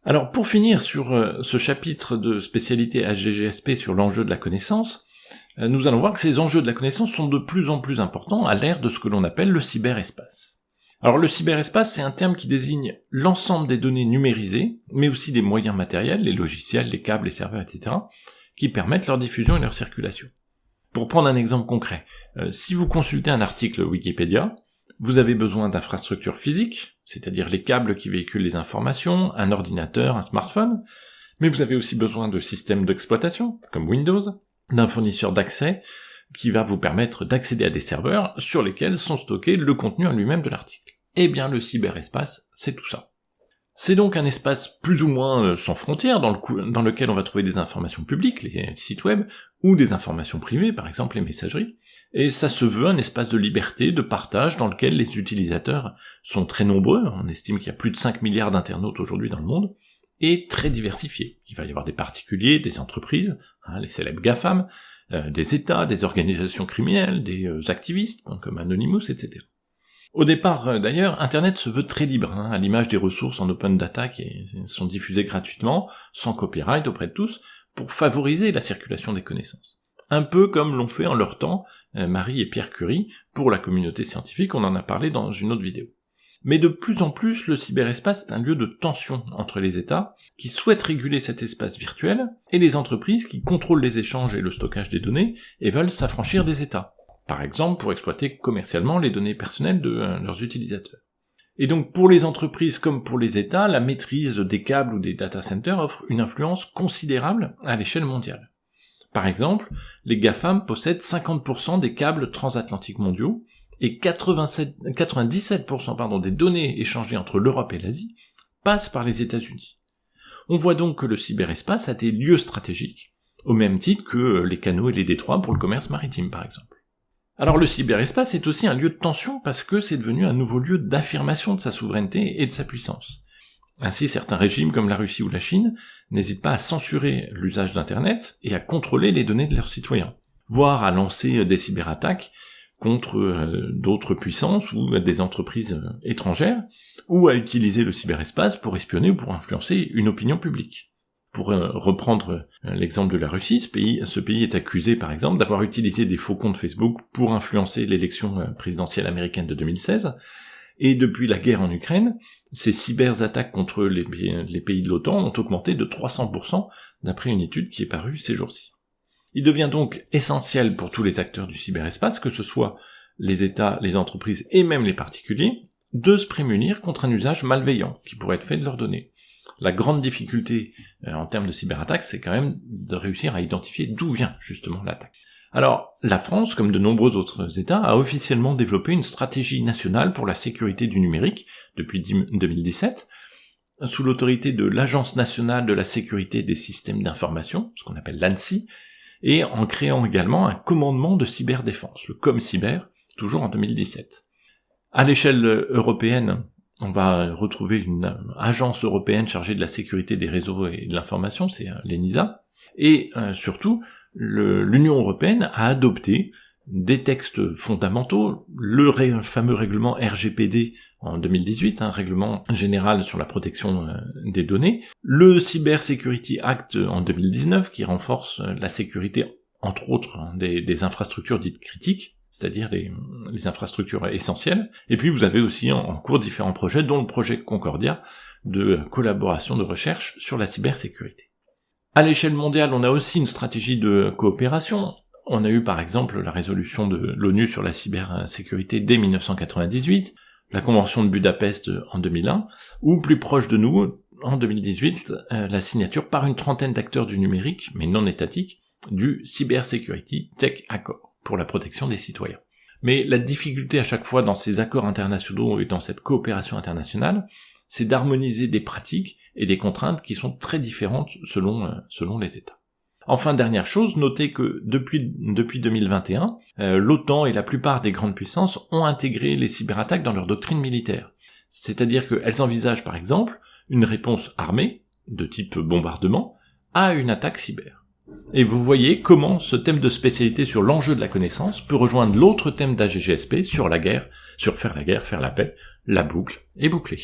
Alors pour finir sur ce chapitre de spécialité HGGSP sur l'enjeu de la connaissance, nous allons voir que ces enjeux de la connaissance sont de plus en plus importants à l'ère de ce que l'on appelle le cyberespace. Alors le cyberespace, c'est un terme qui désigne l'ensemble des données numérisées, mais aussi des moyens matériels, les logiciels, les câbles, les serveurs, etc., qui permettent leur diffusion et leur circulation. Pour prendre un exemple concret, si vous consultez un article Wikipédia, vous avez besoin d'infrastructures physiques, c'est-à-dire les câbles qui véhiculent les informations, un ordinateur, un smartphone, mais vous avez aussi besoin de systèmes d'exploitation, comme Windows, d'un fournisseur d'accès qui va vous permettre d'accéder à des serveurs sur lesquels sont stockés le contenu en lui-même de l'article. Eh bien, le cyberespace, c'est tout ça. C'est donc un espace plus ou moins sans frontières dans lequel on va trouver des informations publiques, les sites web, ou des informations privées, par exemple les messageries, et ça se veut un espace de liberté, de partage, dans lequel les utilisateurs sont très nombreux, on estime qu'il y a plus de 5 milliards d'internautes aujourd'hui dans le monde, et très diversifiés. Il va y avoir des particuliers, des entreprises, les célèbres GAFAM, des États, des organisations criminelles, des activistes, comme Anonymous, etc. Au départ, d'ailleurs, Internet se veut très libre, à l'image des ressources en open data qui sont diffusées gratuitement, sans copyright auprès de tous, pour favoriser la circulation des connaissances. Un peu comme l'ont fait en leur temps Marie et Pierre Curie pour la communauté scientifique, on en a parlé dans une autre vidéo. Mais de plus en plus, le cyberespace est un lieu de tension entre les États, qui souhaitent réguler cet espace virtuel, et les entreprises qui contrôlent les échanges et le stockage des données, et veulent s'affranchir des États. Par exemple, pour exploiter commercialement les données personnelles de leurs utilisateurs. Et donc, pour les entreprises comme pour les États, la maîtrise des câbles ou des data centers offre une influence considérable à l'échelle mondiale. Par exemple, les GAFAM possèdent 50% des câbles transatlantiques mondiaux, et 97% des données échangées entre l'Europe et l'Asie passent par les États-Unis. On voit donc que le cyberespace a des lieux stratégiques, au même titre que les canaux et les détroits pour le commerce maritime par exemple. Alors le cyberespace est aussi un lieu de tension parce que c'est devenu un nouveau lieu d'affirmation de sa souveraineté et de sa puissance. Ainsi, certains régimes comme la Russie ou la Chine n'hésitent pas à censurer l'usage d'Internet et à contrôler les données de leurs citoyens, voire à lancer des cyberattaques contre d'autres puissances ou des entreprises étrangères, ou à utiliser le cyberespace pour espionner ou pour influencer une opinion publique. Pour reprendre l'exemple de la Russie, ce pays est accusé par exemple d'avoir utilisé des faux comptes Facebook pour influencer l'élection présidentielle américaine de 2016, et depuis la guerre en Ukraine, ces cyberattaques contre les pays de l'OTAN ont augmenté de 300% d'après une étude qui est parue ces jours-ci. Il devient donc essentiel pour tous les acteurs du cyberespace, que ce soit les États, les entreprises et même les particuliers, de se prémunir contre un usage malveillant qui pourrait être fait de leurs données. La grande difficulté en termes de cyberattaque, c'est quand même de réussir à identifier d'où vient justement l'attaque. Alors, la France, comme de nombreux autres États, a officiellement développé une stratégie nationale pour la sécurité du numérique depuis 2017, sous l'autorité de l'Agence nationale de la sécurité des systèmes d'information, ce qu'on appelle l'ANSSI, et en créant également un commandement de cyberdéfense, le ComCyber, toujours en 2017. À l'échelle européenne, on va retrouver une agence européenne chargée de la sécurité des réseaux et de l'information, c'est l'ENISA, et surtout, l'Union européenne a adopté des textes fondamentaux, le fameux règlement RGPD en 2018, un règlement général sur la protection des données, le Cyber Security Act en 2019 qui renforce la sécurité, entre autres, des infrastructures dites critiques, c'est-à-dire les infrastructures essentielles, et puis vous avez aussi en cours différents projets, dont le projet Concordia, de collaboration de recherche sur la cybersécurité. À l'échelle mondiale, on a aussi une stratégie de coopération. On a eu par exemple la résolution de l'ONU sur la cybersécurité dès 1998, la Convention de Budapest en 2001, ou plus proche de nous, en 2018, la signature par une trentaine d'acteurs du numérique, mais non étatiques, du Cyber Security Tech Accord, pour la protection des citoyens. Mais la difficulté à chaque fois dans ces accords internationaux et dans cette coopération internationale, c'est d'harmoniser des pratiques et des contraintes qui sont très différentes selon les États. Enfin, dernière chose, notez que depuis 2021, l'OTAN et la plupart des grandes puissances ont intégré les cyberattaques dans leur doctrine militaire. C'est-à-dire qu'elles envisagent par exemple une réponse armée, de type bombardement, à une attaque cyber. Et vous voyez comment ce thème de spécialité sur l'enjeu de la connaissance peut rejoindre l'autre thème d'HGGSP sur la guerre, sur faire la guerre, faire la paix, la boucle est bouclée.